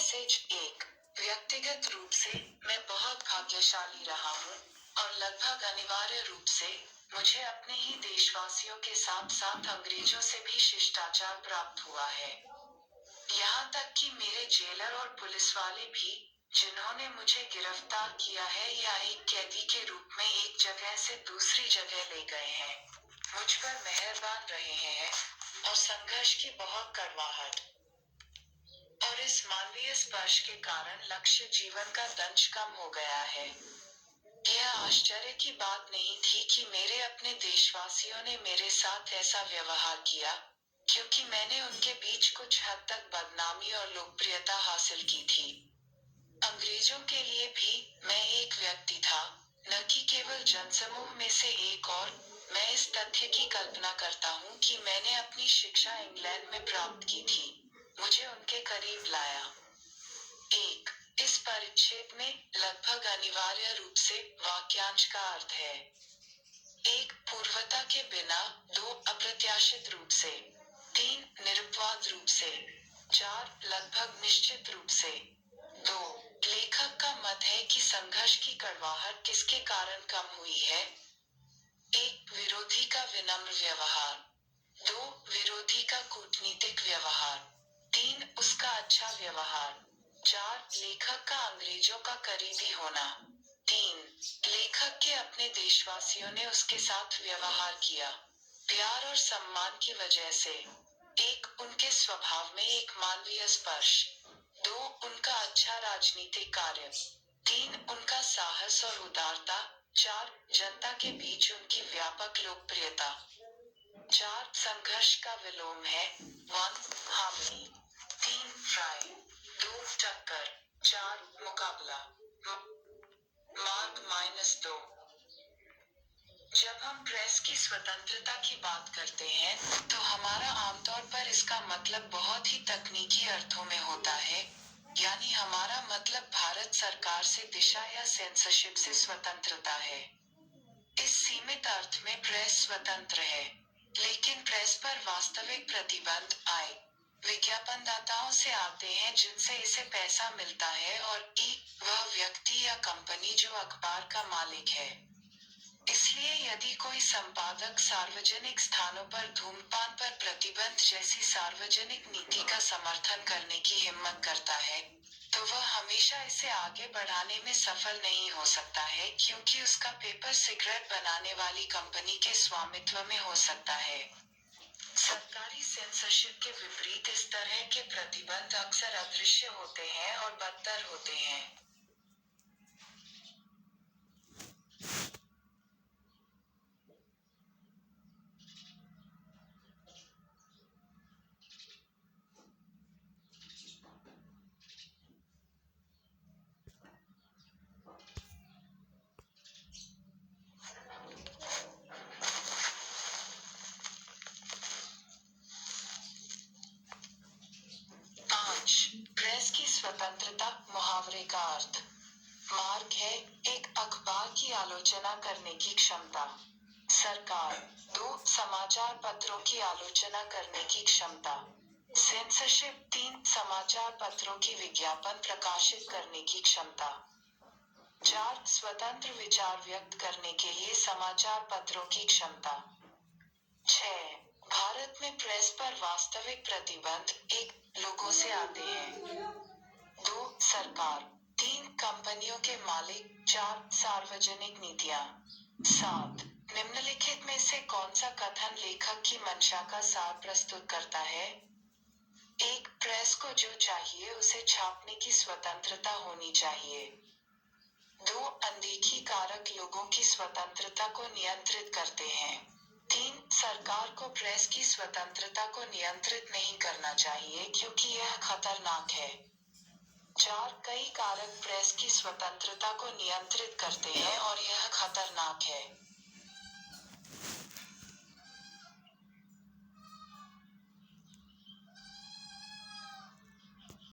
Message 1। व्यक्तिगत रूप से मैं बहुत भाग्यशाली रहा हूँ, और लगभग अनिवार्य रूप से मुझे अपने ही देशवासियों के साथ साथ अंग्रेजों से भी शिष्टाचार प्राप्त हुआ है। यहाँ तक कि मेरे जेलर और पुलिस वाले भी, जिन्होंने मुझे गिरफ्तार किया है या एक कैदी के रूप में एक जगह से दूसरी जगह ले गए हैं, मुझ पर मेहरबान रहे हैं, और संघर्ष की बहुत कड़वाहट और इस मानवीय स्पर्श के कारण लक्ष्य जीवन का दंश कम हो गया है। यह आश्चर्य की बात नहीं थी कि मेरे अपने देशवासियों ने मेरे साथ ऐसा व्यवहार किया, क्योंकि मैंने उनके बीच कुछ हद तक बदनामी और लोकप्रियता हासिल की थी। अंग्रेजों के लिए भी मैं एक व्यक्ति था, न कि केवल जनसमूह में से एक, और मैं इस तथ्य की कल्पना करता हूँ कि मैंने अपनी शिक्षा इंग्लैंड में प्राप्त की थी, मुझे उनके करीब लाया। 1। इस परिच्छेद में लगभग अनिवार्य रूप से वाक्यांश का अर्थ है। 1. पूर्वता के बिना। 2. अप्रत्याशित रूप से। 3. निरुपवाद रूप से। 4. लगभग निश्चित रूप से। 2. लेखक का मत है कि संघर्ष की कड़वाहट किसके कारण कम हुई है। 1. विरोधी का विनम्र व्यवहार। 2. विरोधी का कूटनीतिक व्यवहार। 3. उसका अच्छा व्यवहार। 4. लेखक का अंग्रेजों का करीबी होना। 3. लेखक के अपने देशवासियों ने उसके साथ व्यवहार किया, प्यार और सम्मान की वजह से। 1. उनके स्वभाव में एक मानवीय स्पर्श। 2. उनका अच्छा राजनीतिक कार्य। 3. उनका साहस और उदारता। 4. जनता के बीच उनकी व्यापक लोकप्रियता। 4. संघर्ष का विलोम है। 1. हार्मनी। 3. फ्राई। 2. टक्कर। 4. मुकाबला। मार्क -2। जब हम प्रेस की स्वतंत्रता की बात करते हैं, तो हमारा आमतौर पर इसका मतलब बहुत ही तकनीकी अर्थों में होता है, यानी हमारा मतलब भारत सरकार से दिशा या सेंसरशिप से स्वतंत्रता है। इस सीमित अर्थ में प्रेस स्वतंत्र है, लेकिन प्रेस पर वास्तविक प्रतिबंध आए विज्ञापनदाताओं से आते हैं जिनसे इसे पैसा मिलता है, और वह व्यक्ति या कंपनी जो अखबार का मालिक है। इसलिए यदि कोई संपादक सार्वजनिक स्थानों पर धूम्रपान पर प्रतिबंध जैसी सार्वजनिक नीति का समर्थन करने की हिम्मत करता है, तो वह हमेशा इसे आगे बढ़ाने में सफल नहीं हो सकता है, क्योंकि उसका पेपर सिगरेट बनाने वाली कंपनी के स्वामित्व में हो सकता है। सरकारी सेंसरशिप के विपरीत इस तरह के प्रतिबंध अक्सर अदृश्य होते हैं और बदतर होते हैं। प्रेस की स्वतंत्रता। मुहावरे का अर्थ। मार्क है। 1. अखबार की आलोचना करने की क्षमता। सरकार। 2. समाचार पत्रों की आलोचना करने की क्षमता। सेंसरशिप। 3. समाचार पत्रों की विज्ञापन प्रकाशित करने की क्षमता। 4. स्वतंत्र विचार व्यक्त करने के लिए समाचार पत्रों की क्षमता। 6. भारत में प्रेस पर वास्तविक प्रतिबंध 1. लोगों से आते हैं। 2. सरकार। 3. कंपनियों के मालिक। 4. सार्वजनिक नीतियां। 7. निम्नलिखित में से कौन सा कथन लेखक की मंशा का सार प्रस्तुत करता है। 1. प्रेस को जो चाहिए उसे छापने की स्वतंत्रता होनी चाहिए। 2. अनदेखी कारक लोगों की स्वतंत्रता को नियंत्रित करते हैं। 3. सरकार को प्रेस की स्वतंत्रता को नियंत्रित नहीं करना चाहिए क्योंकि यह खतरनाक है। 4. कई कारक प्रेस की स्वतंत्रता को नियंत्रित करते हैं और यह खतरनाक है।